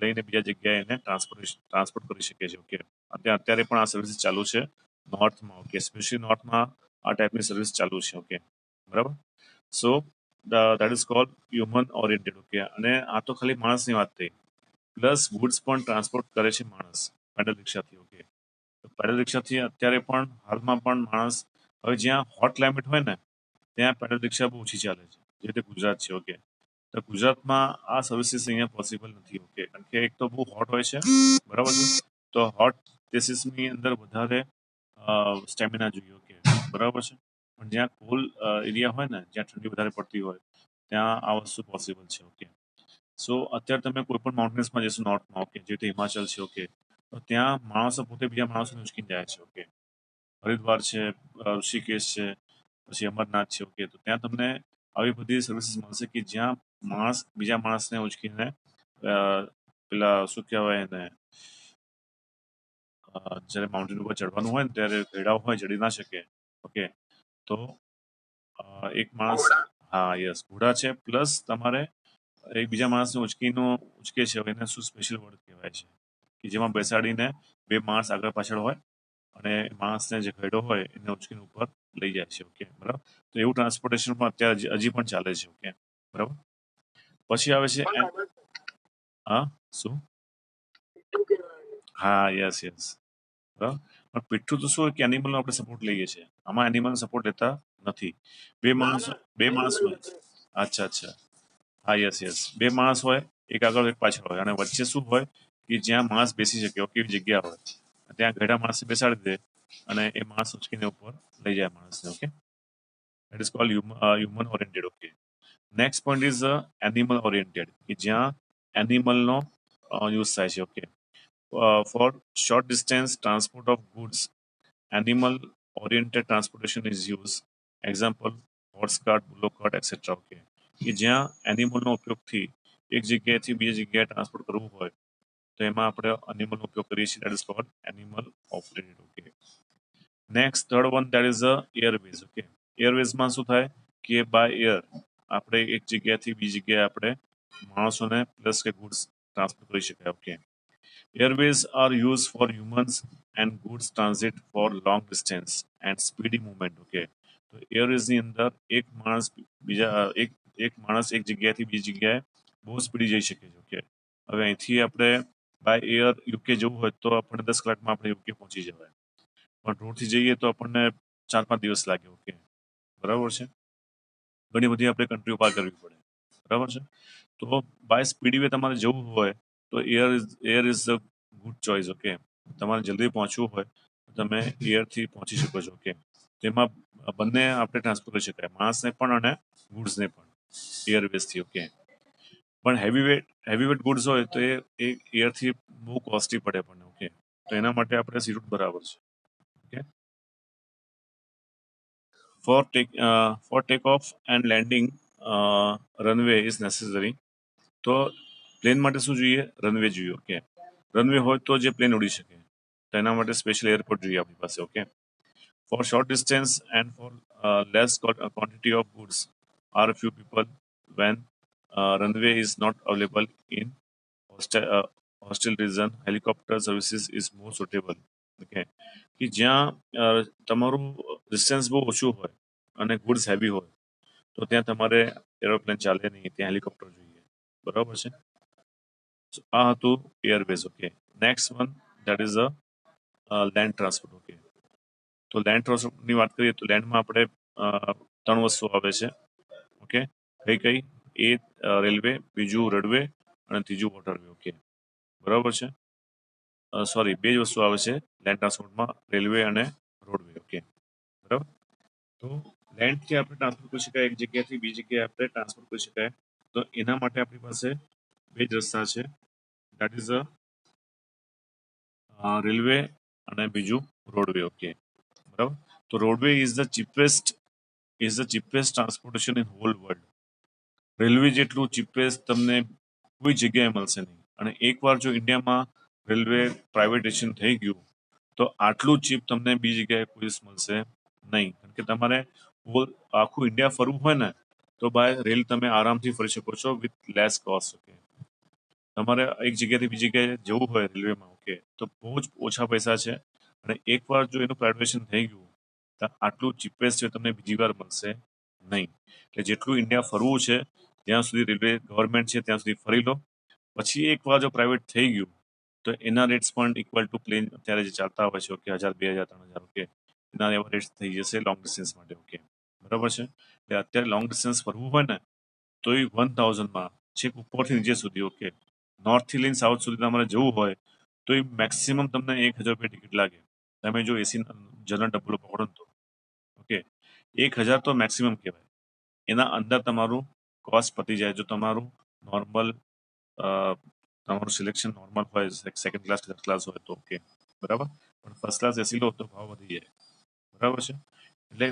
A: લઈને બીજા જગ્યાએ એને ટ્રાન્સપોર્ટ કરી શકે છે. ઓકે, અત્યારે પણ આ સર્વિસ ચાલુ છે નોર્થમાં. ઓકે, સ્પેશિયલી નોર્થમાં આ ટાઈપની સર્વિસ ચાલુ છે. ઓકે, બરાબર. So that is called human oriented. Okay, અને આ તો ખાલી માણસની વાત થઈ, પ્લસ ગુડ્સ પણ ટ્રાન્સપોર્ટ કરે છે માણસ પેડલ રિક્ષાથી. ઓકે, તો પેડલ રિક્ષાથી અત્યારે પણ હાલમાં પણ માણસ, હવે જ્યાં હોટ ક્લાઇમેટ હોય ને ત્યાં પેડલ રિક્ષા બહુ ઓછી ચાલે છે, જે રીતે ગુજરાત છે. ઓકે, તો ગુજરાતમાં આ સર્વિસીસ અહીંયા પોસિબલ નથી. ઓકે, કારણ કે એક તો બહુ હોટ હોય છે, બરાબર છે. તો હોટ પ્લેસીસની અંદર વધારે સ્ટેમિના જોઈએ. ઓકે, બરાબર છે. પણ જ્યાં કોલ એરિયા હોય ને, જ્યાં ઠંડી વધારે પડતી હોય, ત્યાં આ વસ્તુ પોસિબલ છે. ઓકે, સો અત્યારે તમે કોઈ પણ માઉન્ટેન્સમાં જશો નોર્થમાં, ઓકે, જે રીતે હિમાચલ છે. ઓકે, તો ત્યાં માણસો પોતે બીજા માણસોને ઉચકીને જાય છે. ઓકે, હરિદ્વાર છે, ઋષિકેશ છે, પછી અમરનાથ છે. ઓકે, તો ત્યાં તમને આવી બધી સર્વિસીસ મળશે કે જ્યાં માણસ બીજા માણસને ઉચકીને પેલા શું કહેવાય એને, જ્યારે માઉન્ટેન ઉપર ચડવાનું હોય ને ત્યારે ઘેડાઓ હોય, ચડી ના શકે. ઓકે, તો એક માણસ, હા યસ, ઘોડા છે, પ્લસ તમારે એક બીજા માણસને ઉચકે છે. હવે એને શું સ્પેશિયલ વર્ડ કહેવાય છે કે જેમાં બેસાડીને બે માણસ આગળ પાછળ હોય અને માણસને જે ઘેડો હોય એને ઉચકીને ઉપર લઈ જાય છે. ઓકે, બરાબર. તો એવું ટ્રાન્સપોર્ટેશન પણ અત્યારે હજી પણ ચાલે છે. ઓકે, બરાબર. પછી આવે છે હા શું, હા યસ યસ, બરાબર. પણ પીઠું તો શું હોય કે એનિમલનો આપણે સપોર્ટ લઈએ છીએ, આમાં એનિમલનો સપોર્ટ લેતા નથી. બે માણસ હોય. અચ્છા અચ્છા, હા યસ યસ, બે માણસ હોય, એક આગળ એક પાછળ હોય, અને વચ્ચે શું હોય કે જ્યાં માણસ બેસી શકે એવી કેવી જગ્યા હોય, ત્યાં ઘેડા માણસને બેસાડી દે અને એ માણસ ઉચકીને ઉપર લઈ જાય માણસને. Okay, that is called human oriented. Okay, next point is animal oriented, કે જ્યાં એનિમલનો યુઝ થાય છે. Okay, for short distance transport of goods animal oriented transportation is use. Example horse cart, bullock cart etcetera. Okay, કે જ્યાં એનિમલનો ઉપયોગથી એક જગ્યાએથી બીજી જગ્યાએ ટ્રાન્સપોર્ટ કરવું હોય તો એમાં આપણે એનિમલનો ઉપયોગ કરીએ છીએ. That is called animal operated. Okay, next third one that is a airways. Okay, એરવેઝમાં શું થાય કે બાય એર આપણે એક જગ્યાએથી બીજી જગ્યાએ આપણે માણસોને પ્લસ કે ગુડ્સ ટ્રાન્સફર કરી શકાય. Okay, airways are used for humans and goods transit for long distance and speedy movement. Okay, તો એરવેઝ ની અંદર એક માણસ બીજા એક માણસ એક જગ્યાએથી બીજી જગ્યાએ બહુ સ્પીડી જઈ શકે છે. ઓકે, હવે અહીંથી આપણે બાય એર યુકે જવું હોય તો આપણને 10 કલાકમાં આપણે યુકે પહોંચી જવાય, પણ રોડથી જઈએ તો આપણને 4-5 દિવસ લાગે. ઓકે, બરાબર છે. ઘણી બધી આપણે કન્ટ્રીઓ પાર કરવી પડે. બરાબર છે. તો બાય સ્પીડ વે તમારે જવું હોય તો air is a good choice. Okay, તમારે જલ્દી પહોંચવું હોય તો તમે એરથી પહોંચી શકો છો. ઓકે, તેમાં બંને આપણે ટ્રાન્સફર કરી શકાય, માણસને પણ અને ગુડ્સને પણ એરવેઝથી. ઓકે, પણ હેવી વેટ ગુડ્સ હોય તો એ એરથી બહુ કોસ્ટલી પડે આપણને. ઓકે, તો એના માટે આપણે સી રૂટ બરાબર છે. Okay, for takeoff and landing runway is necessary. તો પ્લેન માટે શું જોઈએ? રનવે જોઈએ. ઓકે, રનવે હોય તો જે પ્લેન ઉડી શકે, તો એના માટે સ્પેશિયલ એરપોર્ટ જોઈએ આપણી પાસે. Okay, for short distance and for less quantity of goods are few people when runway is not available in hostile region helicopter services is more suitable. Okay, કે જ્યાં તમારું ડિસ્ટન્સ બહુ ઓછું હોય અને ગુડ્સ હેવી હોય તો ત્યાં તમારે એરોપ્લેન ચાલે નહીં, ત્યાં હેલિકોપ્ટર જોઈએ. બરાબર છે. આ હતું Airways. Okay, next one that is a land transport. Okay, તો લેન્ડ ટ્રાન્સપોર્ટની વાત કરીએ તો લેન્ડમાં આપણે 3 વસ્તુ આવે છે. ઓકે, કઈ એ રેલવે, બીજું રોડવે અને ત્રીજું વોટરવે. ઓકે, બરાબર છે. સોરી, 2 જ વસ્તુ આવે છે લેન્ડ ટ્રાન્સપોર્ટમાં, રેલવે અને રોડવે. ઓકે, બરાબર. તો લેન્ડથી આપણે ટ્રાન્સપોર્ટ કરી શકાય, એક જગ્યાએથી બીજી જગ્યાએ આપણે ટ્રાન્સપોર્ટ કરી શકાય. તો એના માટે આપણી પાસે 2 જ રસ્તા છે. દેટ ઇઝ રેલવે અને બીજું રોડવે. ઓકે, બરાબર. તો roadway is the cheapest transportation in hall world. Railway જેટલું ચીપેસ્ટ તમને કોઈ જગ્યાએ મળશે નહીં. અને એકવાર જો ઇન્ડિયામાં રેલવે પ્રાઇવેટેશન થઈ ગયું તો આટલું ચીપ તમને બીજી જગ્યાએ કોઈ દિવસ મળશે નહીં. કારણ કે તમારે આખું ઇન્ડિયા ફરવું હોય ને તો બાય રેલ તમે આરામથી ફરી શકો છો વિથ લેસ કોસ્ટ. ઓકે, તમારે એક જગ્યાએથી બીજી જગ્યાએ જવું હોય રેલવેમાં. ઓકે, તો બહુ જ ઓછા પૈસા છે અને એકવાર જો એનું પ્રાઇવેટેશન થઈ ગયું તો આટલું ચીપેસ્ટ છે તમને બીજી વાર મળશે નહીં. એટલે જેટલું ઇન્ડિયા ફરવું છે ત્યાં સુધી રેલવે ગવર્મેન્ટ છે ત્યાં સુધી ફરી લો. પછી એકવાર જો પ્રાઇવેટ થઈ ગયું તો એના રેટ્સ પણ ઇક્વલ ટુ પ્લેન અત્યારે જે ચાલતા હોય છે. ઓકે, 1000, 2000, 3000. ઓકે, એના એવા રેટ્સ થઈ જશે લોંગ ડિસ્ટન્સ માટે. ઓકે, બરાબર છે. એટલે અત્યારે લોંગ ડિસ્ટન્સ ફરવું હોય ને તો એ 1000માં છેક ઉપરથી નીચે સુધી. ઓકે, નોર્થથી લઈને સાઉથ સુધી તમારે જવું હોય તો એ મેક્સિમમ તમને 1000 રૂપિયા ટિકિટ લાગે. તમે જો એસી જનરલ ડબ્બો પકડો તો. ઓકે, 1000 તો મેક્સિમમ કહેવાય. એના અંદર તમારું કોસ્ટ પતી જાય જો તમારું નોર્મલ તમારું સિલેક્શન નોર્મલ હોય, સેકન્ડ ક્લાસ, થર્ડ ક્લાસ હોય તો. ઓકે, બરાબર. પણ ફર્સ્ટ ક્લાસ એસી લો તો ભાવ વધી જાય. બરાબર છે. એટલે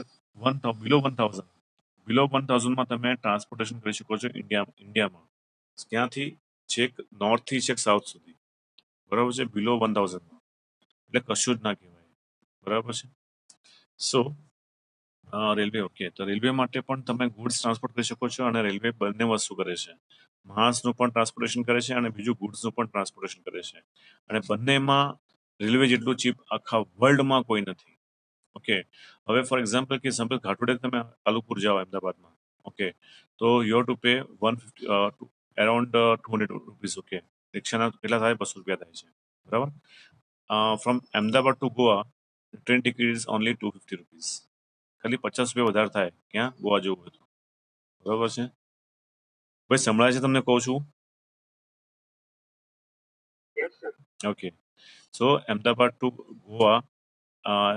A: બિલો 1000માં તમે ટ્રાન્સપોર્ટેશન કરી શકો છો ઇન્ડિયામાં, ક્યાંથી છેક નોર્થથી છેક સાઉથ સુધી. બરાબર છે, બિલો 1000માં. એટલે કશું જ ના કહેવાય. બરાબર છે. સો રેલવે. ઓકે, તો રેલવે માટે પણ તમે ગુડ્સ ટ્રાન્સપોર્ટ કરી શકો છો અને રેલવે બંને વસ્તુ કરે છે. માણસનું પણ ટ્રાન્સપોર્ટેશન કરે છે અને બીજું ગુડ્સનું પણ ટ્રાન્સપોર્ટેશન કરે છે. અને બંનેમાં રેલવે જેટલું ચીપ આખા વર્લ્ડમાં કોઈ નથી. ઓકે, હવે ફોર એક્ઝામ્પલ કે ઘાટોડે તમે કાલુપુર જાઓ અમદાવાદમાં. ઓકે, તો you to pay 150 around 200 rupees. Okay, રિક્ષાના કેટલા થાય? 200 રૂપિયા થાય છે. બરાબર. From Ahmedabad to Goa train ticket is only 250 rupees. ખાલી 50 રૂપિયા વધારે થાય ક્યાં ગોવા જવું હોય તો. બરાબર છે. ભાઈ સંભળાય છે તમને કહું છું? Okay, so Ahmedabad to Goa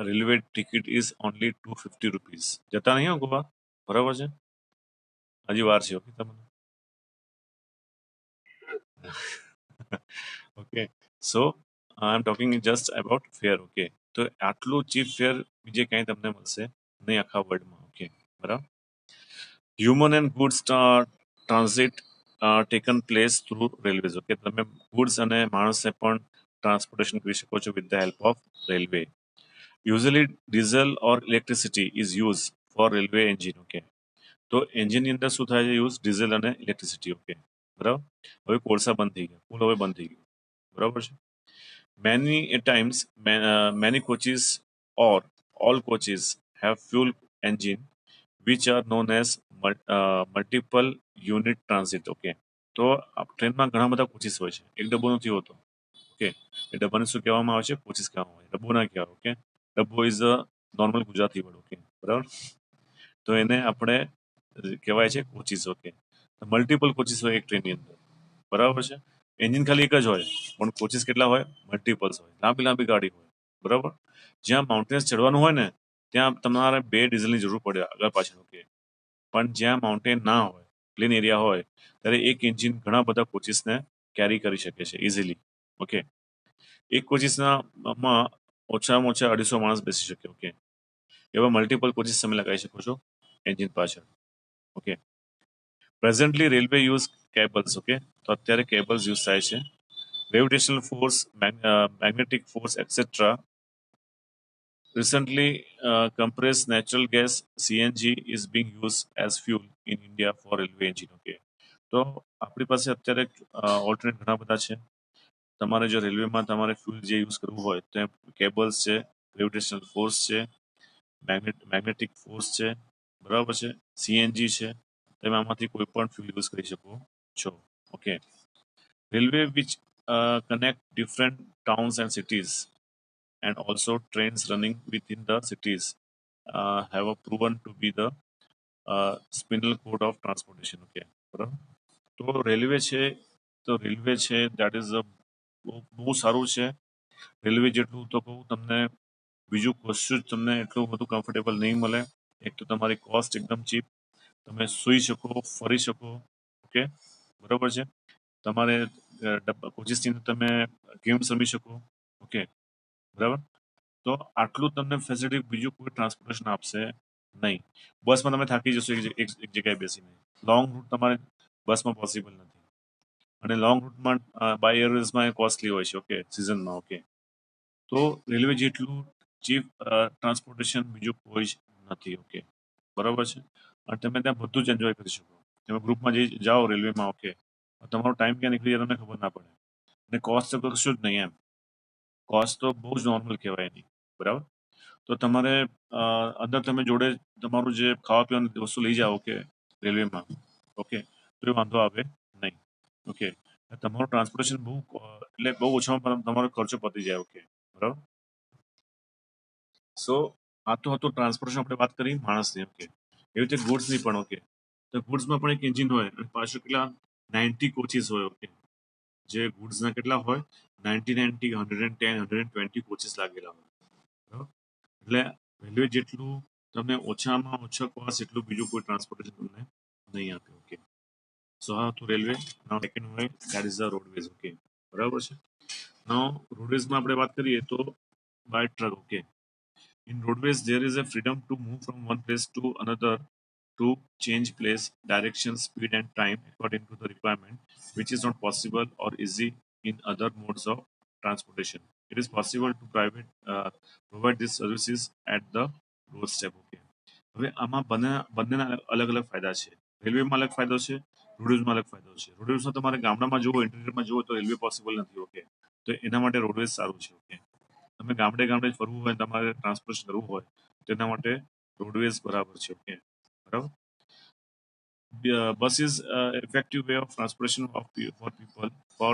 A: railway ticket is only 250 rupees. જતા નહીં હો ગોવા. બરાબર છે. હજી વાર છે. ઓકે, તમને okay, so I am talking just about fair. Okay, તો આટલું ચીપ ફેર બીજે ક્યાંય તમને મળશે નહીં આખા વર્લ્ડમાં. ઓકે, બરાબર. Human and goods transit taken place through railways. Okay, તમે ગુડ્સ અને માણસને પણ ટ્રાન્સપોર્ટેશન કરી શકો છો with the help of railway. Usually diesel or electricity is use for railway engine. Okay, તો એન્જિનની અંદર શું થાય છે? યુઝ ડીઝલ અને ઇલેક્ટ્રિસિટી. ઓકે, બરાબર. હવે કોલસા બંધ થઈ ગયા, પુલ હવે બંધ થઈ ગયું, બરાબર છે. Many a times, many coaches or all coaches have fuel engine, which are known as multiple unit transit. Okay, તો ટ્રેનમાં ઘણા બધા કોચિસ હોય છે, એક ડબ્બો નથી હોતો. ઓકે, એ ડબ્બાને શું કહેવામાં આવે છે? કોચિસ કહેવામાં આવે છે, ડબ્બો ના કહેવાય. ઓકે, ડબ્બો is a normal Gujarati word. Okay, બરાબર. તો એને આપણે કહેવાય છે કોચિસ. ઓકે, મલ્ટિપલ કોચિસ હોય એક ટ્રેનની અંદર, બરાબર છે. એન્જિન ખાલી એક જ હોય, પણ કોચિસ કેટલા હોય? મલ્ટિપલ્સ હોય, લાંબી લાંબી ગાડી હોય, બરાબર. જ્યાં માઉન્ટેન્સ ચડવાનું હોય ને, ત્યાં તમારે બે ડીઝલની જરૂર પડે આગળ પાછળ. ઓકે, પણ જ્યાં માઉન્ટેન ના હોય, પ્લેન એરિયા હોય, ત્યારે એક એન્જિન ઘણા બધા કોચિસને કેરી કરી શકે છે ઇઝીલી. ઓકે, એક કોચિસના માં ઓછામાં ઓછા 250 માણસ બેસી શકે. ઓકે, એવા મલ્ટિપલ કોચિસ તમે લગાવી શકો છો એન્જિન પાછળ. Okay, presently railway use cables. Okay, તો અત્યારે કેબલ્સ યુઝ થાય છે. Gravitational force, magnetic force, etc. Recently, compressed natural gas (CNG) is being used as fuel in India for railway engine. Okay, તો આપણી પાસે અત્યારે ઓલ્ટરનેટ ઘણા બધા છે. તમારે જો રેલવેમાં તમારે ફ્યુલ જે યુઝ કરવું હોય તો કેબલ્સ છે, ગ્રેવિટેશનલ ફોર્સ છે, મેગ્નેટિક ફોર્સ છે, બરાબર છે, સીએનજી છે. તમે આમાંથી કોઈ પણ ફ્યુલ યુઝ કરી શકો છો. Okay, railway which connect different towns and cities, and also trains running within the cities have a proven to be the spinal cord of transportation. Okay, બરાબર. તો રેલવે છે, દેટ ઇઝ બહુ સારું છે. Railway જેટલું તો કહું તમને બીજું કશું જ તમને એટલું બધું કમ્ફર્ટેબલ નહીં મળે. એક તો તમારી કોસ્ટ એકદમ ચીપ, તમે સૂઈ શકો, ફરી શકો. ઓકે, બરાબર છે. તમારે કોચિસની અંદર તમે ગેમ્સ રમી શકો. ઓકે, બરાબર. તો આટલું તમને ફેસિલિટી બીજું કોઈ ટ્રાન્સપોર્ટેશન આપશે નહીં. બસમાં તમે થાકી જશો એક જગ્યાએ બેસીને. લોંગ રૂટ તમારે બસમાં પોસિબલ નથી, અને લોંગ રૂટમાં બાય એરવેઝમાં એ કોસ્ટલી હોય છે. ઓકે, સિઝનમાં. ઓકે, તો રેલવે જેટલું ચીપ ટ્રાન્સપોર્ટેશન બીજું કોઈ જ નથી. ઓકે, બરાબર છે. અને તમે ત્યાં બધું જ એન્જોય કરી શકો. તમે ગ્રુપમાં જઈ જાઓ રેલવેમાં. ઓકે, તમારો ટાઈમ ક્યાં નીકળી જાય તમને ખબર ના પડે, અને કોસ્ટ તો કશું જ નહીં. એમ કોસ્ટ તો બહુ જ નોર્મલ કહેવાય એની, બરાબર. તો તમારે અંદર તમે જોડે તમારું જે ખાવા પીવાની વસ્તુ લઈ જાઓ. ઓકે, રેલવેમાં. ઓકે, તો એ વાંધો આવે નહીં. ઓકે, તમારું ટ્રાન્સપોર્ટેશન બહુ એટલે બહુ ઓછામાં તમારો ખર્ચો પતી જાય. ઓકે, બરાબર. સો આ તો હતું ટ્રાન્સપોર્ટેશન, આપણે વાત કરી માણસની. ઓકે, એવી રીતે ગુડ્સની પણ. ઓકે, તો ગુડ્સમાં પણ એક એન્જિન હોય અને પાછું કેટલા 90 કોચિસ હોય. ઓકે, જે ગુડ્સના કેટલા હોય? 90, 110, 120 કોચિસ લાગેલા હોય, બરાબર. એટલે રેલવે જેટલું તમને ઓછામાં ઓછા કોસ્ટ એટલું બીજું કોઈ ટ્રાન્સપોર્ટેશન તમને નહીં આપે. ઓકે, સો હા તો રેલવે. નાઉ સેકન્ડ હોય that is the roadways. Okay, બરાબર છે. નાઉ રોડવેઝમાં આપણે વાત કરીએ તો by truck. Okay, in roadways there is a freedom to move from one place to another, to change place, direction, speed and time according to the requirement, which is not possible or easy in other modes of transportation. It is possible to provide these services at the doorstep. Okay, હવે આમાં બંનેના અલગ અલગ ફાયદા છે. રેલવેમાં અલગ ફાયદો છે, રોડવેઝમાં અલગ ફાયદો છે. રોડવેઝમાં તમારે ગામડામાં જુઓ, ઇન્ટિરિયરમાં જુઓ તો રેલવે પોસિબલ નથી. ઓકે, તો એના માટે રોડવેઝ સારું છે. ઓકે, તમે ગામડે ગામડે ફરવું હોય, તમારે ટ્રાન્સપોર્ટેશન કરવું હોય, તેના માટે રોડવેઝ બરાબર છે. ઓકે, બરાબર. Bus is effective way of transportation for people for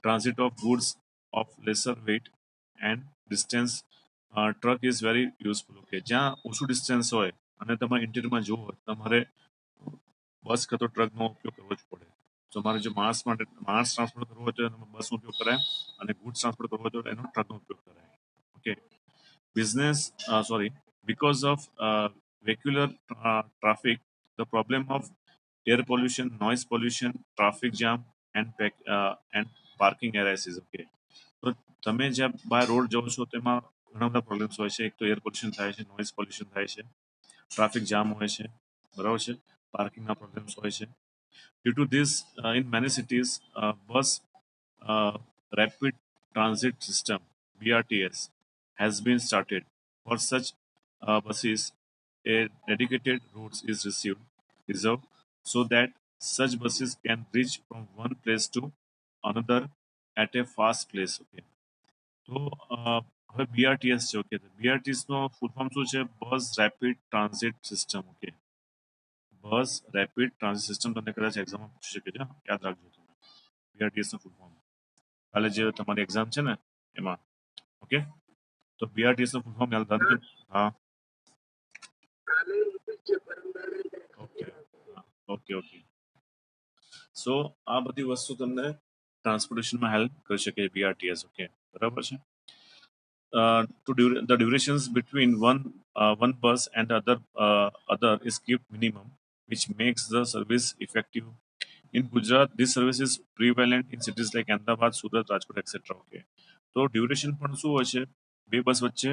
A: transit of goods of lesser weight and distance. Truck is very useful. Okay, જ્યાં ઓછું ડિસ્ટન્સ હોય અને તમારે ઇન્ટિરિયરમાં જવું હોય, તમારે બસ કે તો ટ્રકનો ઉપયોગ કરવો જ પડે. તમારે જો માણસ ટ્રાન્સપોર્ટ કરવો હોય તો એનો બસનો ઉપયોગ કરાય, અને ગુડ્સ ટ્રાન્સપોર્ટ કરવો હોય તો એનો ટ્રકનો ઉપયોગ કરાય. Okay, because of vehicular traffic, the problem of air pollution, noise pollution, traffic jam, and parking areas. Okay, તો તમે જ્યાં બાય રોડ જાઓ છો તેમાં ઘણા બધા પ્રોબ્લેમ્સ હોય છે. એક તો એર પોલ્યુશન થાય છે, નોઇઝ પોલ્યુશન થાય છે, ટ્રાફિક જામ હોય છે, બરાબર છે, પાર્કિંગના પ્રોબ્લેમ્સ હોય છે. Due to this, in many cities, bus uh, rapid transit system (BRTS) has been started. For such buses, a dedicated route is reserved so that such buses can reach from one place to another at a fast place. Okay. તો હવે BRTS છે. Okay, BRTS નો full form શું છે? Bus rapid transit system. Okay, bus rapid transit system તમને કદાચ એક્ઝામમાં પૂછી શકે છે, યાદ રાખજો તમે. BRTS નું ફૂલ ફોર્મ કાલે જે તમારી એક્ઝામ છે ને એમાં. ઓકે, તો BRTS નું ફૂલ ફોર્મ યાદ રાખજો. હા, ઓકે, ઓકે, ઓકે. સો આ બધી વસ્તુ તમને ટ્રાન્સપોર્ટેશનમાં હેલ્પ કરી શકે BRTS. ઓકે, બરાબર છે. The durations between one bus and other is kept minimum, which makes the service effective. In Gujarat, this service is prevalent in cities like Ahmedabad, Surat, Rajkot, etc. Okay, તો duration પણ શું હોય છે? બે બસ વચ્ચે